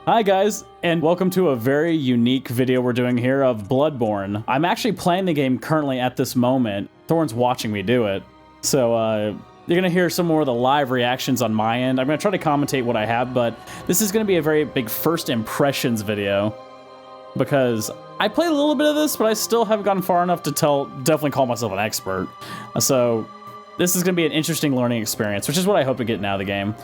Hi guys, and welcome to a very unique video we're doing here of Bloodborne. I'm actually playing the game currently at this moment. Thorn's watching me do it. So you're gonna hear some more of the live reactions on my end. I'm gonna try to commentate what I have, but this is gonna be a very big first impressions video because I played a little bit of this, but I still haven't gotten far enough to definitely call myself an expert. So this is gonna be an interesting learning experience, which is what I hope to get out of the game.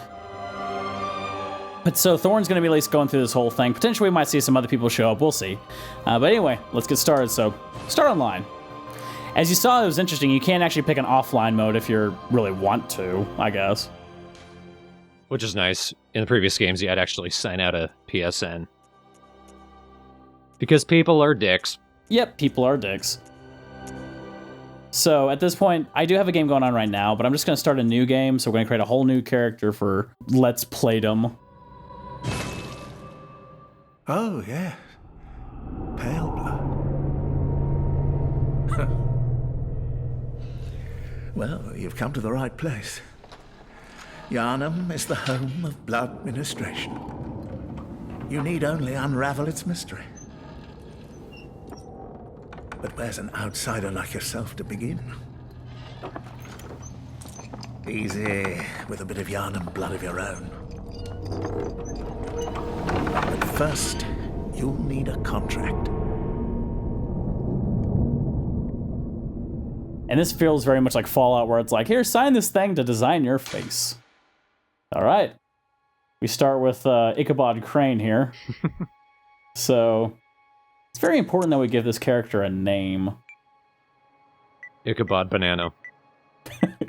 But so Thorn's going to be at least going through this whole thing. Potentially we might see some other people show up. We'll see. But anyway, let's get started. So start online. As you saw, it was interesting. You can't actually pick an offline mode if you really want to, I guess. Which is nice. In the previous games, you had to actually sign out a PSN. Because people are dicks. Yep, people are dicks. So at this point, I do have a game going on right now, but I'm just going to start a new game. So we're going to create a whole new character for Let's Playdom. Oh, yeah. Pale blood. Well, you've come to the right place. Yharnam is the home of blood ministration. You need only unravel its mystery. But where's an outsider like yourself to begin? Easy, with a bit of Yharnam blood of your own. But first, you'll need a contract. And this feels very much like Fallout, where it's like, here, sign this thing to design your face. All right. We start with Icabod Crane here. So it's very important that we give this character a name. Icabod Bananoh.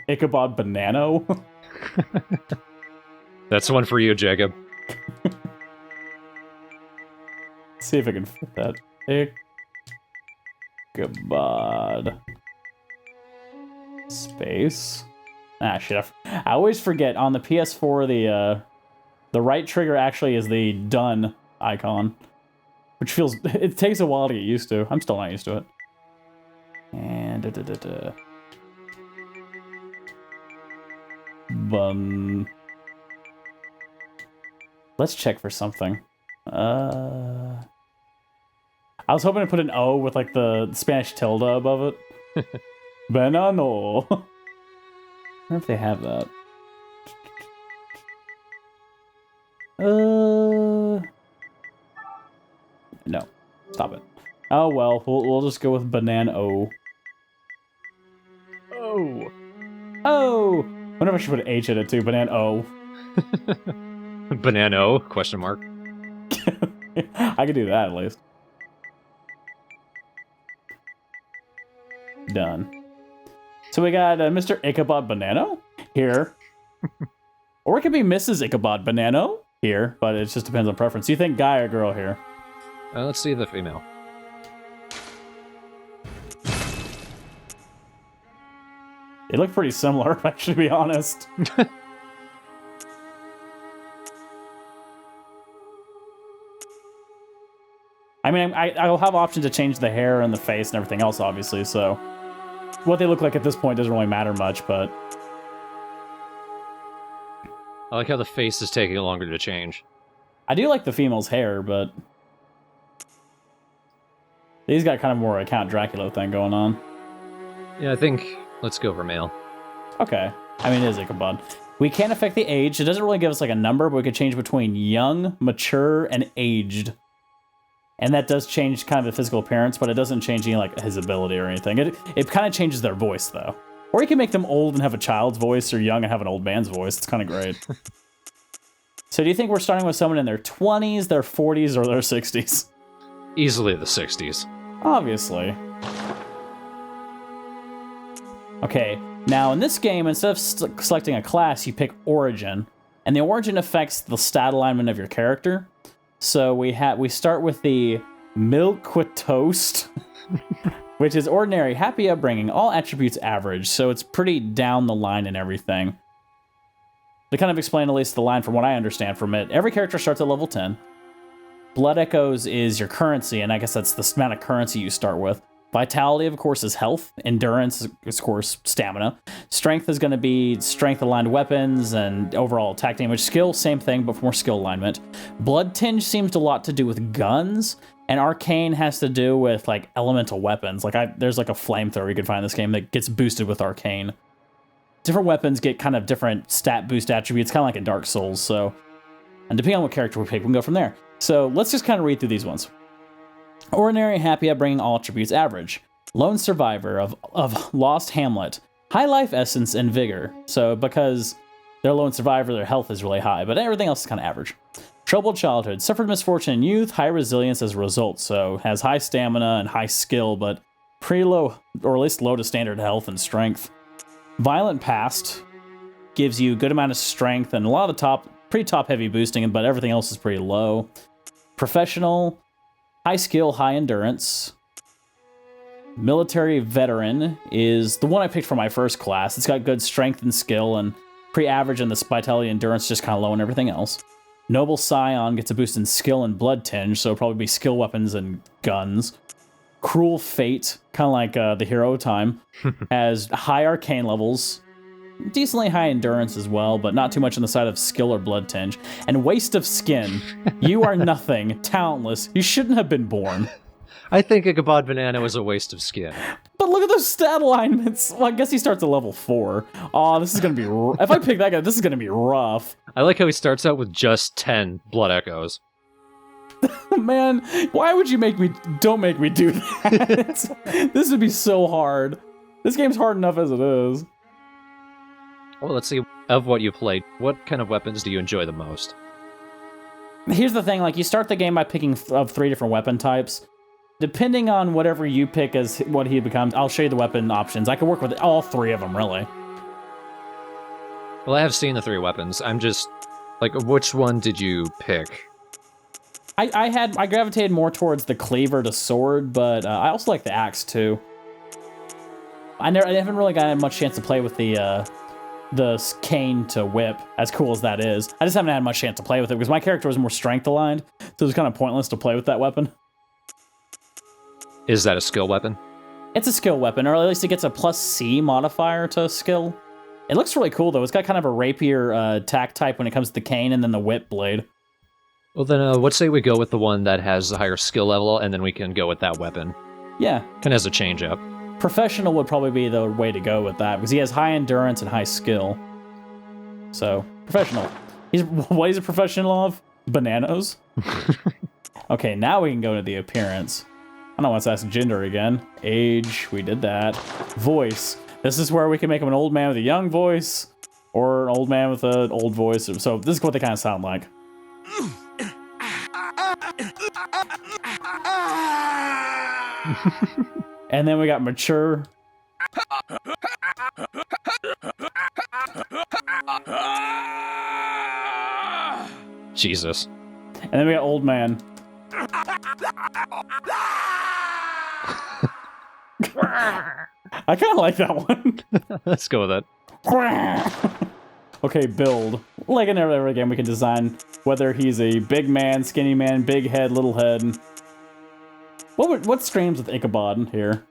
Icabod Bananoh? That's the one for you, Jacob. See if I can fit that. Icabod. Space. Ah, shit. I always forget. On the PS4, the right trigger actually is the done icon. Which feels... It takes a while to get used to. I'm still not used to it. And... Let's check for something. I was hoping to put an O with like the Spanish tilde above it. Bananoh. I wonder if they have that. No. Stop it. Oh well, we'll just go with Bananoh. Oh. Oh! I wonder if I should put an H in it too. Bananoh. Bananoh? Question mark. I could do that at least. Done. So we got Mr. Icabod Bananoh here. Or it could be Mrs. Icabod Bananoh here, but it just depends on preference. You think guy or girl here? Let's see the female. They look pretty similar, if I should be honest. I mean, I'll have options to change the hair and the face and everything else, obviously, so... What they look like at this point doesn't really matter much, but... I like how the face is taking longer to change. I do like the female's hair, but... These got kind of more a Count Dracula thing going on. Yeah, I think... Let's go for male. Okay. I mean, it is Icabod. We can't affect the age. It doesn't really give us like a number, but we could change between young, mature, and aged. And that does change kind of the physical appearance, but it doesn't change any like his ability or anything. It kind of changes their voice, though. Or you can make them old and have a child's voice, or young and have an old man's voice. It's kind of great. So do you think we're starting with someone in their 20s, their 40s, or their 60s? Easily the 60s. Obviously. Okay, now in this game, instead of selecting a class, you pick Origin. And the Origin affects the stat alignment of your character. So we start with the Milk with Toast, which is ordinary, happy upbringing, all attributes average. So it's pretty down the line and everything. To kind of explain at least the line from what I understand from it, every character starts at level 10. Blood Echoes is your currency, and I guess that's the amount of currency you start with. Vitality, of course, is health. Endurance is, of course, stamina. Strength is going to be strength-aligned weapons and overall attack damage. Skill, same thing, but for more skill alignment. Blood Tinge seems a lot to do with guns, and Arcane has to do with, like, elemental weapons. Like, there's, like, a flamethrower you can find in this game that gets boosted with Arcane. Different weapons get kind of different stat boost attributes, kind of like in Dark Souls, so... And depending on what character we pick, we can go from there. So let's just kind of read through these ones. Ordinary, happy upbringing, all attributes average. Lone survivor of Lost Hamlet. High life essence and vigor. So because they're a lone survivor, their health is really high, but everything else is kind of average. Troubled childhood. Suffered misfortune in youth, high resilience as a result. So has high stamina and high skill, but pretty low, or at least low to standard health and strength. Violent past. Gives you a good amount of strength and a lot of pretty top heavy boosting, but everything else is pretty low. Professional. High skill, high endurance. Military veteran is the one I picked for my first class. It's got good strength and skill, and pretty average in the vitality, endurance, just kind of low in everything else. Noble scion gets a boost in skill and blood tinge, so it'll probably be skill weapons and guns. Cruel fate, kind of like the hero of time, has high arcane levels, decently high endurance as well, but not too much on the side of skill or blood tinge. And waste of skin. You are nothing, talentless. You shouldn't have been born. I think Icabod Bananoh is a waste of skin. But look at those stat alignments. Well, I guess he starts at level 4. Oh, this is going to be... If I pick that guy, this is going to be rough. I like how he starts out with just 10 blood echoes. Man, why would you make me... Don't make me do that. This would be so hard. This game's hard enough as it is. Well, let's see. Of what you played, what kind of weapons do you enjoy the most? Here's the thing, like, you start the game by picking of 3 different weapon types. Depending on whatever you pick as what he becomes, I'll show you the weapon options. I can work with all 3 of them, really. Well, I have seen the 3 weapons. I'm just... Like, which one did you pick? I gravitated more towards the cleaver to sword, but I also like the axe, too. I haven't really gotten much chance to play with the cane to whip, as cool as that is. I just haven't had much chance to play with it because my character was more strength aligned, so it was kind of pointless to play with that weapon. Is that a skill weapon? It's a skill weapon, or at least it gets a +C modifier to skill. It looks really cool, though. It's got kind of a rapier attack type when it comes to the cane and then the whip blade. Well, then let's say we go with the one that has the higher skill level, and then we can go with that weapon. Yeah. Kind of as a change-up. Professional would probably be the way to go with that, because he has high endurance and high skill. So, professional. What is a professional of? Bananos? Okay, now we can go to the appearance. I don't want to ask gender again. Age, we did that. Voice. This is where we can make him an old man with a young voice, or an old man with an old voice. So this is what they kind of sound like. And then we got mature. Jesus. And then we got old man. I kind of like that one. Let's go with it. Okay, build. Like in every game, we can design whether he's a big man, skinny man, big head, little head. What streams with Icabod here?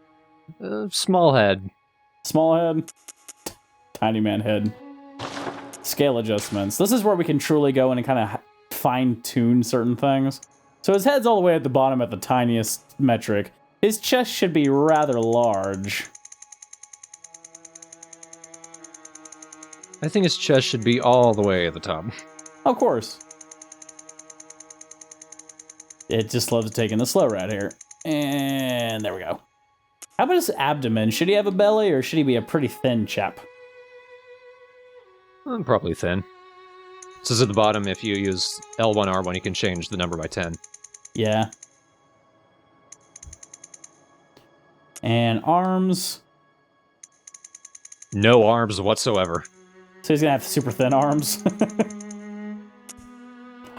Small head. Small head. Tiny man head. Scale adjustments. This is where we can truly go in and kind of fine-tune certain things. So his head's all the way at the bottom at the tiniest metric. His chest should be rather large. I think his chest should be all the way at the top. Of course. It just loves taking the slow route here. And there we go. How about his abdomen? Should he have a belly, or should he be a pretty thin chap? Probably thin. It says at the bottom, if you use L1, R1, you can change the number by 10. Yeah. And arms. No arms whatsoever. So he's gonna have super thin arms.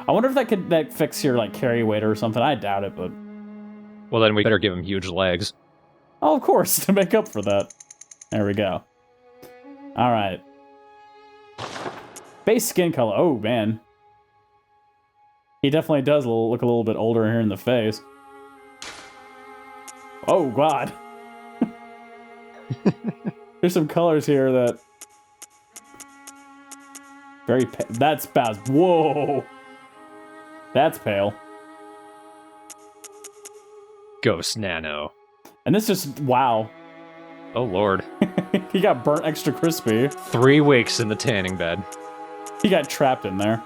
I wonder if that fix your like carry weight or something. I doubt it, but Well, then we better give him huge legs. oh, of course, to make up for that. There we go. All right. Base skin color. Oh man, he definitely does look a little bit older here in the face. Oh god. There's some colors here that... Very pale. That's bad. Whoa! That's pale. Ghost Nano. And this just... Wow. Oh, Lord. He got burnt extra crispy. 3 weeks in the tanning bed. He got trapped in there.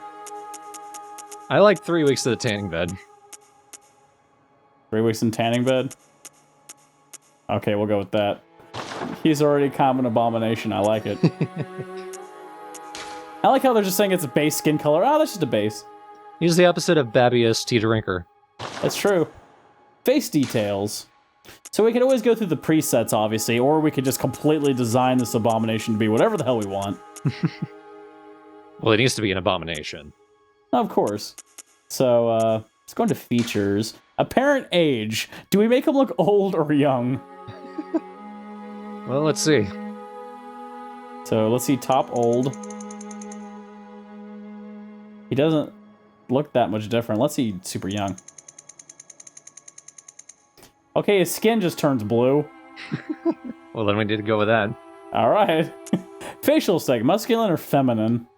I like 3 weeks of the tanning bed. 3 weeks in tanning bed? Okay, we'll go with that. He's already common abomination. I like it. I like how they're just saying it's a base skin color. Oh, that's just a base. He's the opposite of Babius Tea Drinker. That's true. Face details. So we could always go through the presets, obviously, or we could just completely design this abomination to be whatever the hell we want. Well, it needs to be an abomination. Of course. So, let's go into features. Apparent age. Do we make him look old or young? Well, let's see. So, let's see top old. He doesn't look that much different. Let's see super young. Okay, his skin just turns blue. Well, then we need to go with that. Alright. Facial seg, masculine or feminine?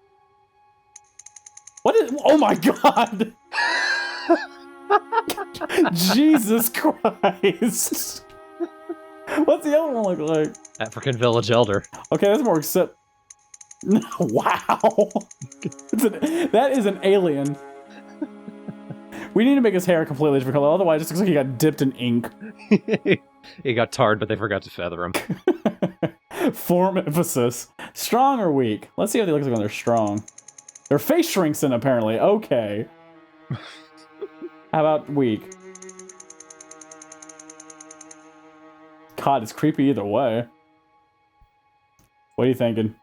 What is... Oh my god! Jesus Christ! What's the other one look like? African Village Elder. Okay, that's more accept... Wow! That is an alien. We need to make his hair a completely different color, otherwise it just looks like he got dipped in ink. He got tarred, but they forgot to feather him. Form emphasis. Strong or weak? Let's see how they look like when they're strong. Their face shrinks in, apparently. Okay. How about weak? God, it's creepy either way. What are you thinking?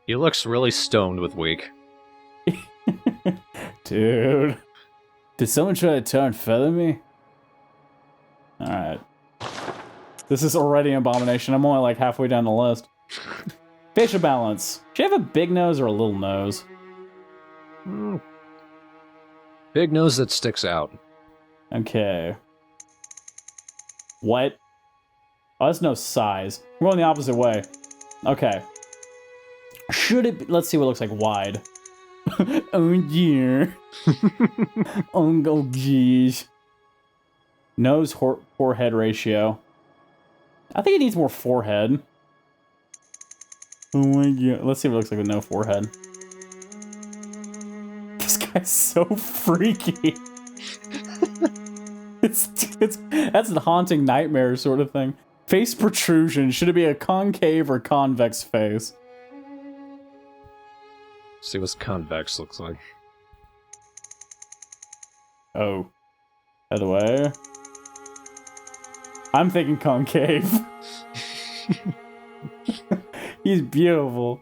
He looks really stoned with weak. Dude. Did someone try to tar and feather me? Alright. This is already an abomination. I'm only like halfway down the list. Facial balance. Should you have a big nose or a little nose? Big nose that sticks out. Okay. What? Oh, that's no size. We're going the opposite way. Okay. Should it be... Let's see what it looks like wide. Oh, dear. Oh, geez. Nose, forehead ratio. I think it needs more forehead. Oh my god. Let's see what it looks like with no forehead. This guy's so freaky. That's a haunting nightmare sort of thing. Face protrusion. Should it be a concave or convex face? See what convex looks like. Oh. Other way. I'm thinking concave. He's beautiful.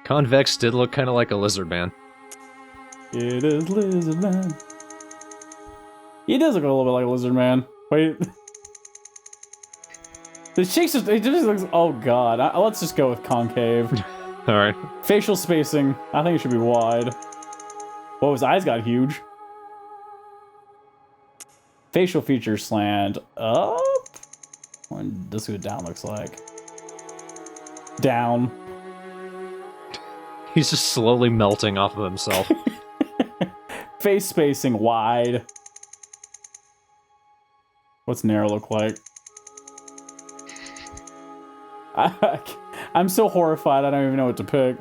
Convex did look kind of like a lizard man. It is lizard man. He does look a little bit like a lizard man. Wait. The cheeks just, it just looks, oh god. Let's just go with concave. Alright. Facial spacing. I think it should be wide. Whoa, his eyes got huge. Facial features slant up. Let's see what down looks like. Down. He's just slowly melting off of himself. Face spacing wide. What's narrow look like? I'm so horrified I don't even know what to pick.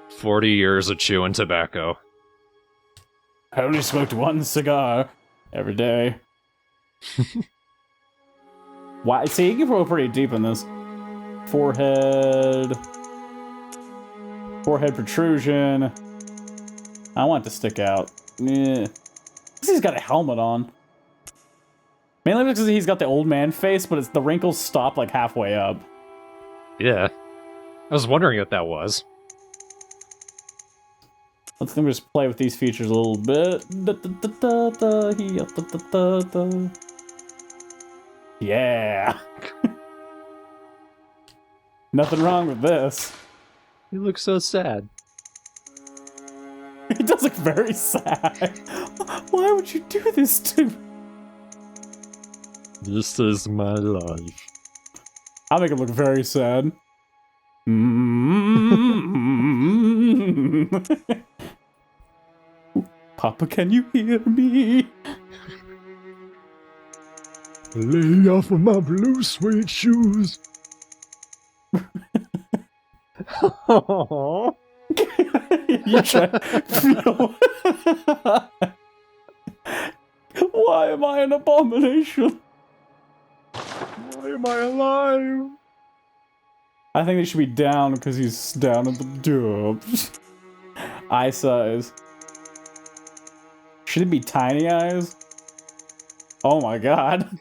40 years of chewing tobacco. I only smoked one cigar every day. Why? See, you can go pretty deep in this. Forehead. Forehead protrusion. I want it to stick out. Yeah. He's got a helmet on. Mainly because he's got the old man face, but it's the wrinkles stop like halfway up. Yeah. I was wondering what that was. Let me just play with these features a little bit. Yeah. Nothing wrong with this. He looks so sad. He does look very sad. Why would you do this to me? This is my life. I'll make him look very sad. Papa, can you hear me? Lay off of my blue suede shoes. You try feel. Why am I an abomination? Why am I alive? I think they should be down because he's down at the dubs. Eye size. Should it be tiny eyes? Oh my god.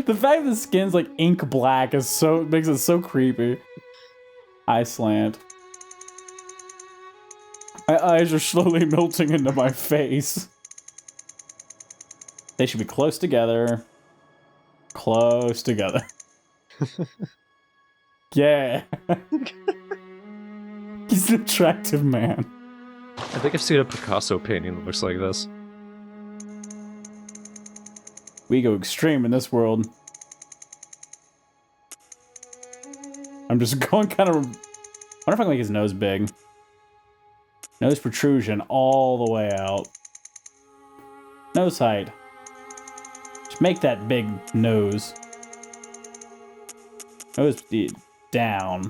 The fact the skin's like ink black is so makes it so creepy. Eye slant. My eyes are slowly melting into my face. They should be close together. Close together. Yeah. He's an attractive man. I think I've seen a Picasso painting that looks like this. We go extreme in this world. I'm just going kind of... I wonder if I can make his nose big. Nose protrusion all the way out. Nose height. Just make that big nose. Nose down.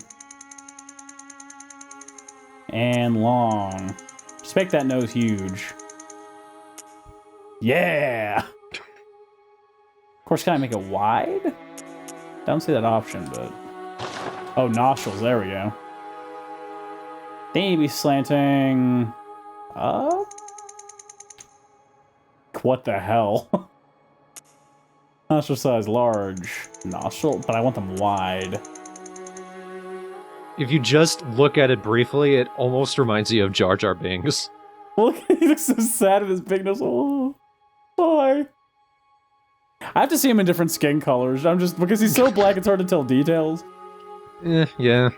And long. Just make that nose huge. Yeah! Of course, can I make it wide? Don't see that option, but... Oh, nostrils, there we go. They need to be slanting... up? What the hell? Nostril size large. Nostril, but I want them wide. If you just look at it briefly, it almost reminds you of Jar Jar Binks. Look, he looks so sad with his big nose. Oh, why? I have to see him in different skin colors. I'm just because he's so black, it's hard to tell details. Yeah.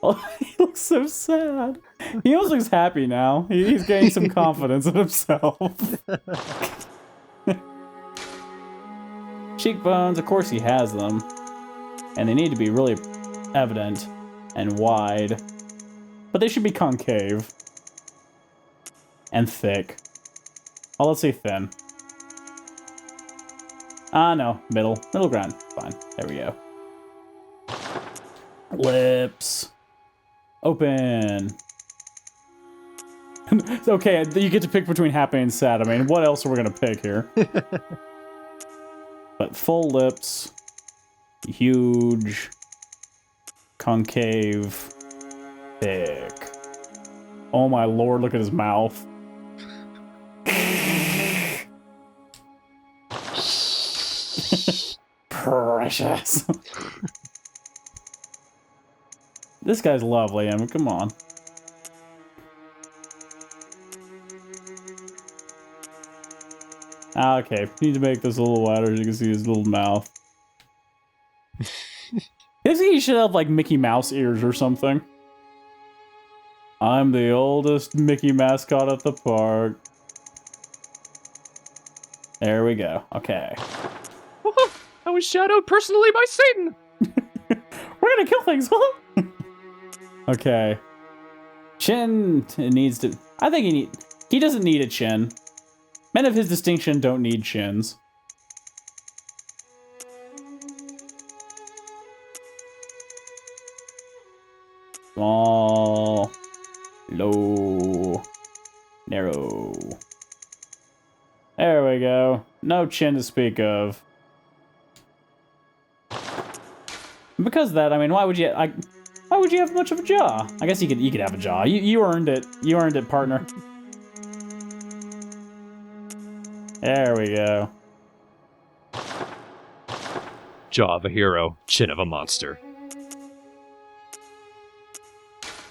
Oh, he looks so sad. He almost looks happy now. He's gaining some confidence in himself. Cheekbones, of course he has them. And they need to be really evident and wide. But they should be concave. And thick. Oh, let's say thin. No. Middle ground. Fine. There we go. Lips. Open. Okay, you get to pick between happy and sad. I mean, what else are we gonna pick here? But full lips. Huge. Concave. Thick. Oh my lord, look at his mouth. Precious. This guy's lovely, I mean, come on. Okay, need to make this a little wider so you can see his little mouth. I think he should have, like, Mickey Mouse ears or something. I'm the oldest Mickey mascot at the park. There we go. Okay. I was shadowed personally by Satan! We're gonna kill things, huh? Okay. Chin needs to... I think he doesn't need a chin. Men of his distinction don't need chins. Small. Low. Narrow. There we go. No chin to speak of. Because of that, I mean, why would you have much of a jaw? I guess you could have a jaw. You earned it. You earned it, partner. There we go. Jaw of a hero, chin of a monster.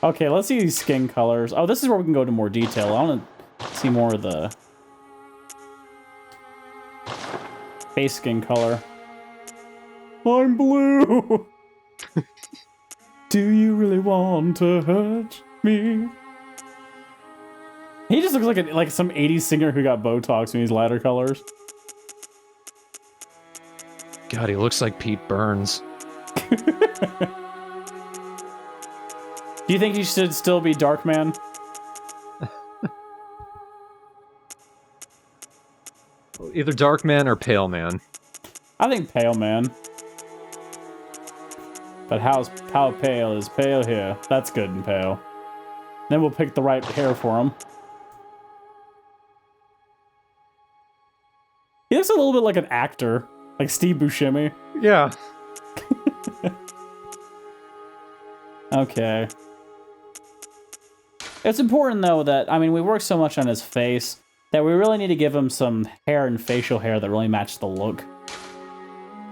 Okay, let's see these skin colors. Oh, this is where we can go into more detail. I want to see more of the face skin color. I'm blue! Do you really want to hurt me? He just looks like some 80s singer who got Botox in these lighter colors. God, he looks like Pete Burns. Do you think he should still be Darkman? Either Darkman or Pale Man. I think Pale Man. But how pale is pale here? That's good and pale. Then we'll pick the right hair for him. He looks a little bit like an actor, like Steve Buscemi. Yeah. Okay. It's important, though, that, I mean, we work so much on his face that we really need to give him some hair and facial hair that really match the look.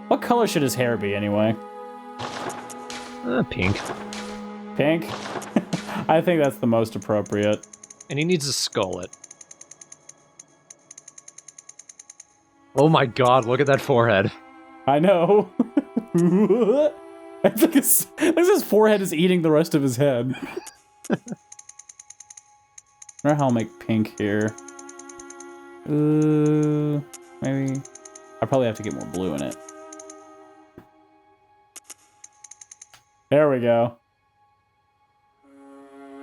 What color should his hair be, anyway? Pink. Pink? I think that's the most appropriate. And he needs a skullet. Oh my god, look at that forehead. I know. I think his forehead is eating the rest of his head. I wonder how I'll make pink here. Maybe. I probably have to get more blue in it. There we go.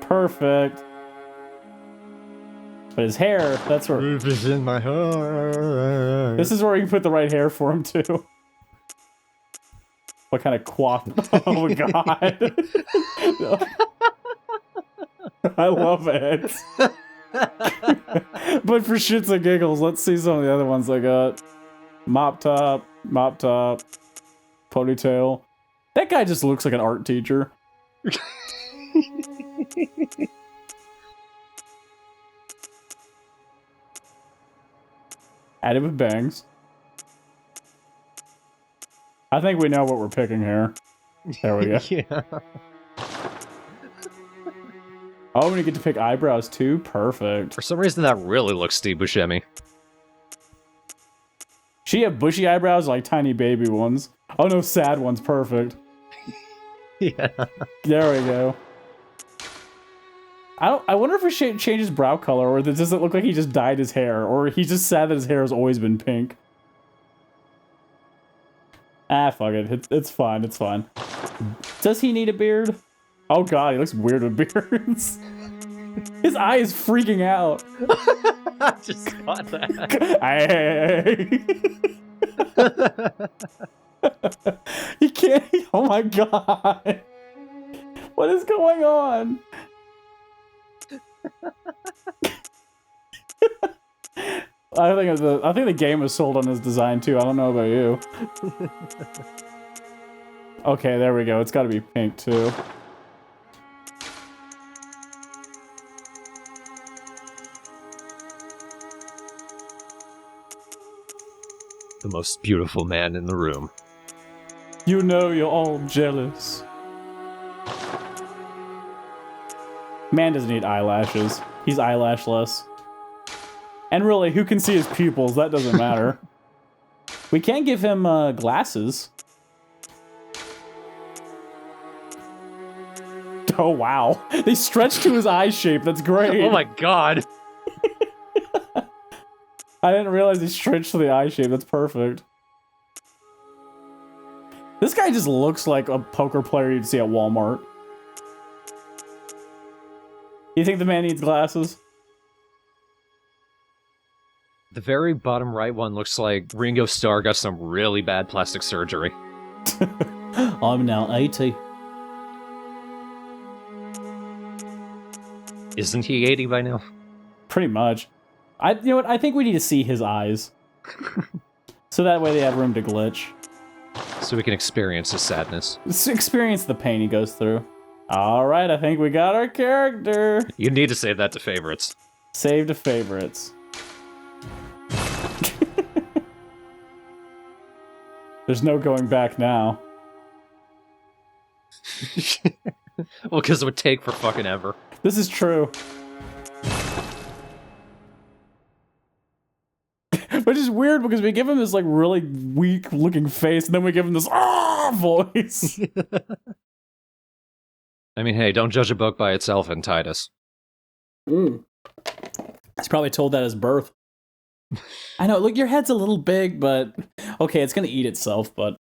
Perfect. But his hair, that's where... Is in my heart. This is where you can put the right hair for him, too. What kind of quaff? Oh, God. I love it. But for shits and giggles, let's see some of the other ones I got. Mop top, ponytail. That guy just looks like an art teacher. Add it with bangs. I think we know what we're picking here. There we go. Yeah. Oh, we get to pick eyebrows too? Perfect. For some reason, that really looks Steve Buscemi. She have bushy eyebrows, like tiny baby ones. Oh no, sad ones. Perfect. Yeah. There we go. I wonder if he changes brow color, or does it look like he just dyed his hair, or he's just sad that his hair has always been pink. Ah, fuck it. It's fine. It's fine. Does he need a beard? Oh god, he looks weird with beards. His eye is freaking out. I just got that. He can't. Oh my god. What is going on? I think the game was sold on his design too. I don't know about you. Okay, there we go. It's got to be pink too. The most beautiful man in the room. You know you're all jealous. Man doesn't need eyelashes. He's eyelashless. And really, who can see his pupils? That doesn't matter. We can give him glasses. Oh, wow. They stretch to his eye shape. That's great. Oh my god. I didn't realize he stretched to the eye shape. That's perfect. This guy just looks like a poker player you'd see at Walmart. You think the man needs glasses? The very bottom right one looks like Ringo Starr got some really bad plastic surgery. I'm now 80. Isn't he 80 by now? Pretty much. You know what? I think we need to see his eyes. So that way they have room to glitch. So we can experience his sadness. Let's experience the pain he goes through. Alright, I think we got our character. You need to save that to favorites. Save to favorites. There's no going back now. Well, because it would take for fucking ever. This is true. Which is weird because we give him this like really weak looking face and then we give him this voice. I mean, hey, don't judge a book by itself in Titus. He's probably told that at his birth. I know, look, your head's a little big, but okay, it's gonna eat itself, but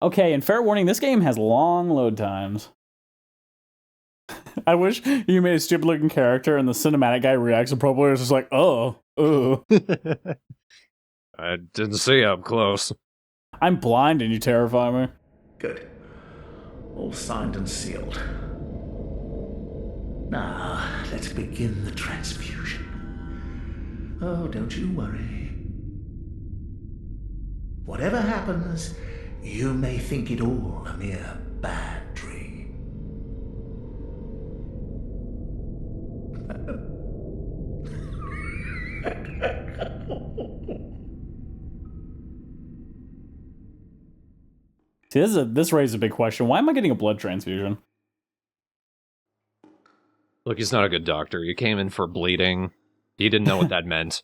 okay, and fair warning, this game has long load times. I wish you made a stupid looking character and the cinematic guy reacts appropriately. It's just like, oh. I didn't see up close. I'm blind and you terrify me. Good. All signed and sealed. Now, let's begin the transfusion. Oh, don't you worry. Whatever happens, you may think it all a mere bad dream. See, this raises a big question. Why am I getting a blood transfusion? Look, he's not a good doctor. He came in for bleeding. He didn't know what that meant.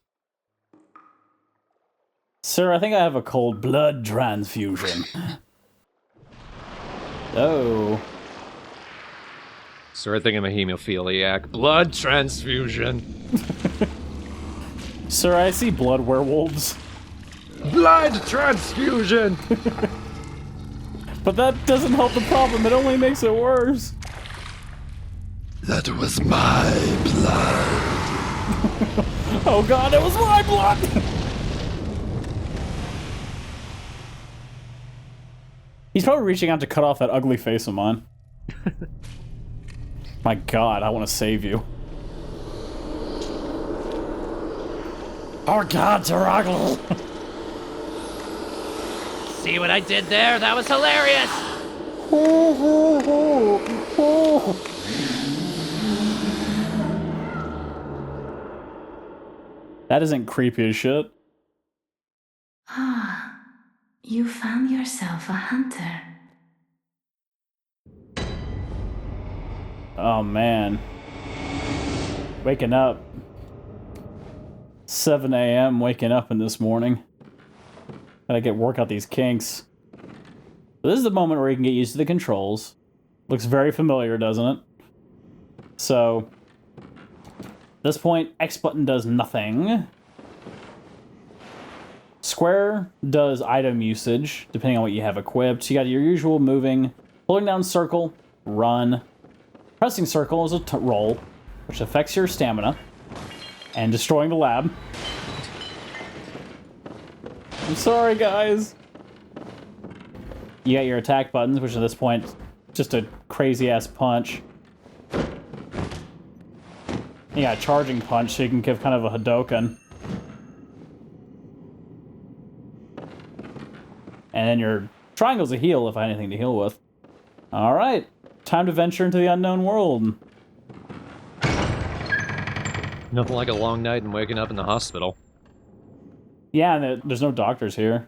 Sir, I think I have a cold blood transfusion. Oh. Sir, I think I'm a hemophiliac. Blood transfusion. Sir, I see blood werewolves. Blood transfusion! But that doesn't help the problem, it only makes it worse. That was my blood. Oh god, it was my blood! He's probably reaching out to cut off that ugly face of mine. My god, I want to save you. Oh god, Taragle! See what I did there? That was hilarious! That isn't creepy as shit. Ah, you found yourself a hunter. Oh man. Waking up. 7 a.m. waking up in this morning. Gotta work out these kinks. So this is the moment where you can get used to the controls. Looks very familiar, doesn't it? So, at this point, X button does nothing. Square does item usage, depending on what you have equipped. You got your usual moving, holding down circle, run. Pressing circle is a roll, which affects your stamina, and destroying the lab. I'm sorry, guys. You got your attack buttons, which at this point, just a crazy-ass punch. You got a charging punch, so you can give kind of a Hadoken. And then your triangle's a heal, if I have anything to heal with. Alright, time to venture into the unknown world. Nothing like a long night and waking up in the hospital. Yeah, and there's no doctors here.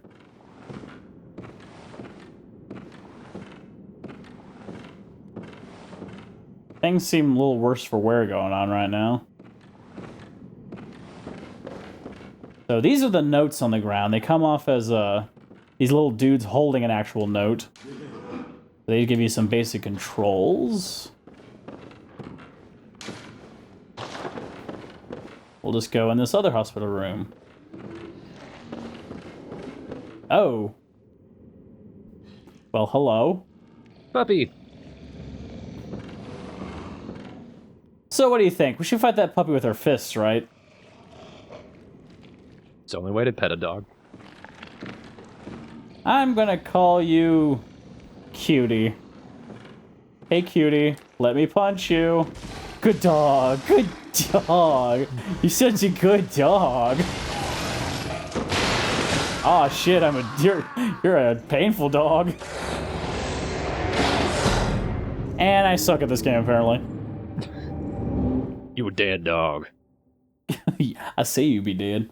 Things seem a little worse for wear going on right now. So these are the notes on the ground. They come off as these little dudes holding an actual note. They give you some basic controls. We'll just go in this other hospital room. Oh. Well, hello. Puppy! So what do you think? We should fight that puppy with our fists, right? It's the only way to pet a dog. I'm gonna call you Cutie. Hey, Cutie, let me punch you. Good dog, good dog. You're such a good dog. Oh shit, you're a painful dog. And I suck at this game, apparently. You a dead dog. I see you be dead.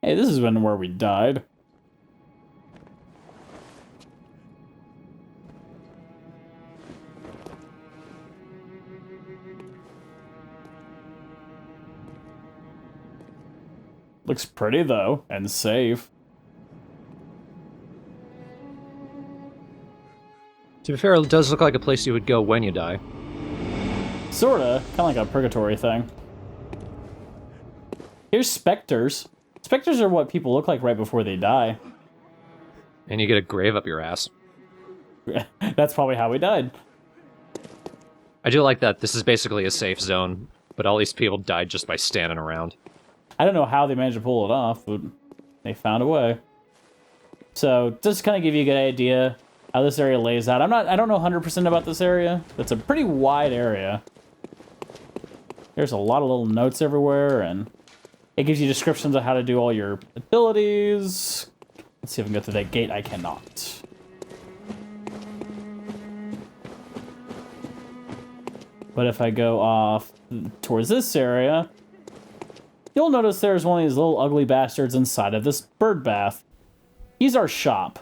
Hey, this is where we died. Looks pretty, though, and safe. To be fair, it does look like a place you would go when you die. Sorta. Kind of like a purgatory thing. Here's specters. Specters are what people look like right before they die. And you get a grave up your ass. That's probably how we died. I do like that this is basically a safe zone, but all these people died just by standing around. I don't know how they managed to pull it off, but they found a way. So, just kind of give you a good idea how this area lays out. I don't know 100% about this area. It's a pretty wide area. There's a lot of little notes everywhere, and it gives you descriptions of how to do all your abilities. Let's see if I can go through that gate. I cannot. But if I go off towards this area, you'll notice there's one of these little ugly bastards inside of this bird bath. He's our shop.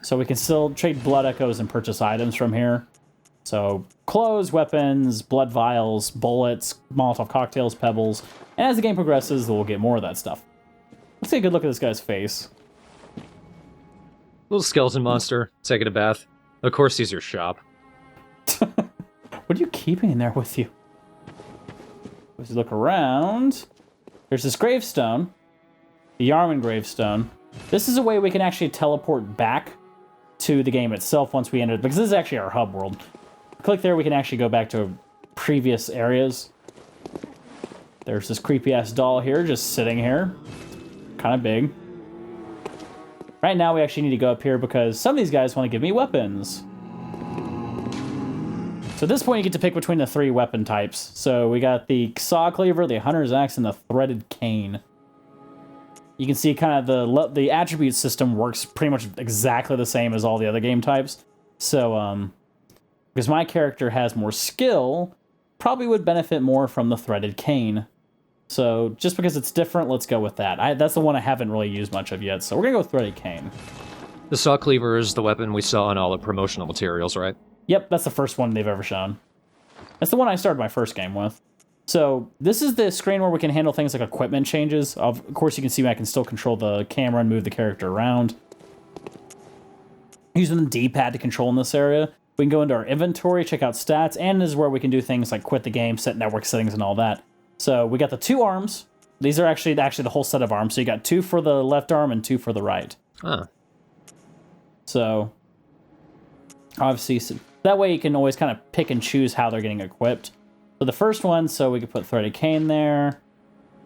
So we can still trade blood echoes and purchase items from here. So clothes, weapons, blood vials, bullets, Molotov cocktails, pebbles. And as the game progresses, we'll get more of that stuff. Let's take a good look at this guy's face. Little skeleton monster, taking a bath. Of course he's your shop. What are you keeping in there with you? As you look around, there's this gravestone, the Yarman gravestone. This is a way we can actually teleport back to the game itself once we enter it, because this is actually our hub world. Click there, we can actually go back to previous areas. There's this creepy-ass doll here, just sitting here. Kind of big. Right now, we actually need to go up here because some of these guys want to give me weapons. So at this point, you get to pick between the 3 weapon types. So we got the saw cleaver, the hunter's axe, and the threaded cane. You can see kind of the attribute system works pretty much exactly the same as all the other game types. So, because my character has more skill, probably would benefit more from the threaded cane. So just because it's different, let's go with that. That's the one I haven't really used much of yet, so we're gonna go with threaded cane. The saw cleaver is the weapon we saw in all the promotional materials, right? Yep, that's the first one they've ever shown. That's the one I started my first game with. So this is the screen where we can handle things like equipment changes. Of course, you can see I can still control the camera and move the character around. Using the D-pad to control in this area. We can go into our inventory, check out stats, and this is where we can do things like quit the game, set network settings, and all that. So we got the 2 arms. These are actually the whole set of arms. So you got 2 for the left arm and 2 for the right. Huh. So obviously, that way you can always kind of pick and choose how they're getting equipped. So the first one, so we could put threaded cane there.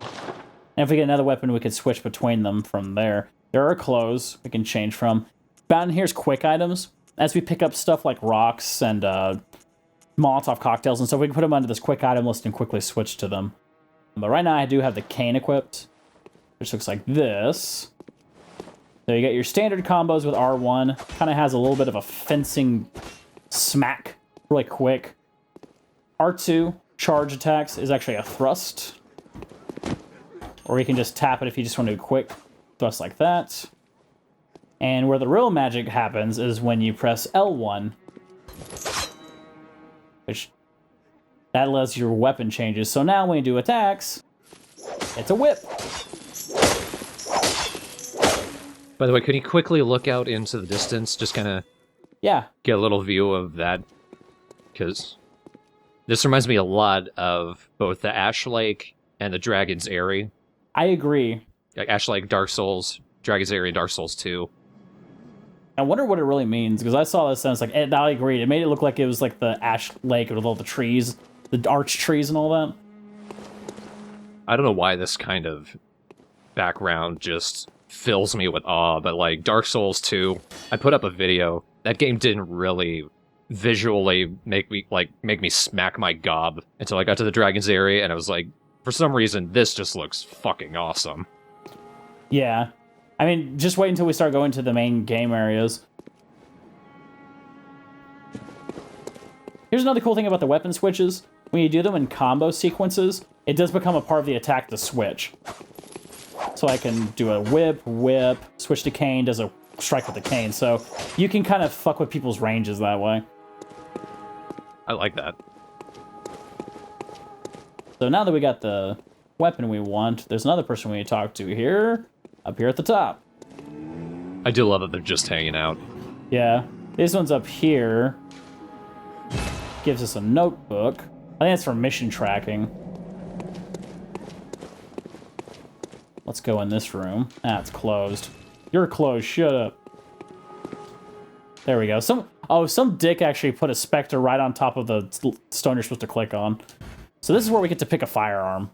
And if we get another weapon, we could switch between them from there. There are clothes we can change from. Down here's quick items. As we pick up stuff like rocks and Molotov cocktails and stuff, we can put them under this quick item list and quickly switch to them. But right now I do have the cane equipped, which looks like this. So you get your standard combos with R1. Kind of has a little bit of a fencing smack, really quick. R2, charge attacks, is actually a thrust. Or you can just tap it if you just want to do a quick thrust like that. And where the real magic happens is when you press L1. Which, that lets your weapon changes. So now when you do attacks, it's a whip. By the way, could you quickly look out into the distance? Just kind of get a little view of that. Because this reminds me a lot of both the Ash Lake and the Dragon's Eyrie. I agree. Like Ash Lake, Dark Souls, Dragon's Eyrie, Dark Souls 2. I wonder what it really means, because I saw this and it's like, I agree. It made it look like it was like the Ash Lake with all the trees, the arch trees and all that. I don't know why this kind of background just fills me with awe, but like Dark Souls 2, I put up a video. That game didn't really visually make me smack my gob until I got to the Dragon's Eyrie, and I was like, for some reason, this just looks fucking awesome. Yeah. I mean, just wait until we start going to the main game areas. Here's another cool thing about the weapon switches. When you do them in combo sequences, it does become a part of the attack to switch. So I can do a whip, switch to cane, does a strike with the cane. So you can kind of fuck with people's ranges that way. I like that. So now that we got the weapon we want, there's another person we need to talk to here, up here at the top. I do love that they're just hanging out. Yeah. This one's up here. Gives us a notebook. I think that's for mission tracking. Let's go in this room. Ah, it's closed. You're closed, shut up. There we go. Some dick actually put a specter right on top of the stone you're supposed to click on. So this is where we get to pick a firearm.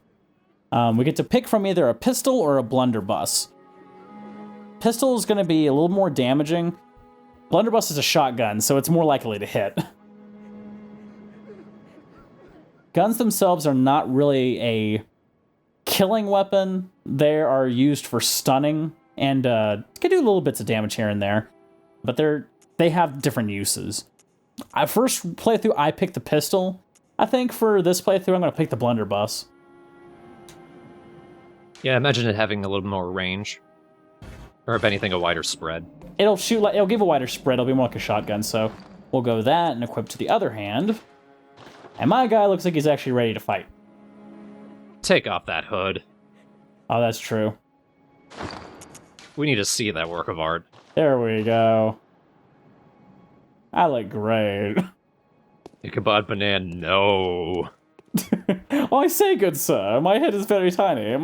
We get to pick from either a pistol or a blunderbuss. Pistol is going to be a little more damaging. Blunderbuss is a shotgun, so it's more likely to hit. Guns themselves are not really a killing weapon. They are used for stunning and can do little bits of damage here and there, but they have different uses. First playthrough, I picked the pistol. I think for this playthrough, I'm going to pick the blunderbuss. Yeah, imagine it having a little more range. Or if anything, a wider spread. It'll give a wider spread. It'll be more like a shotgun, so we'll go that and equip to the other hand. And my guy looks like he's actually ready to fight. Take off that hood. Oh, that's true. We need to see that work of art. There we go. I look great. Icabod Bananoh, no. Oh, I say, good sir. My head is very tiny.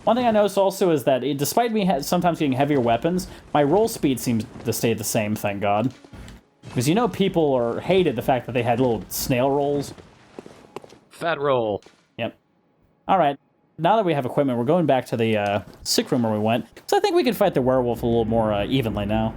One thing I noticed also is that despite me sometimes getting heavier weapons, my roll speed seems to stay the same, thank God. Because people hated the fact that they had little snail rolls. Fat roll. Yep. All right. Now that we have equipment, we're going back to the sick room where we went. So I think we can fight the werewolf a little more evenly now.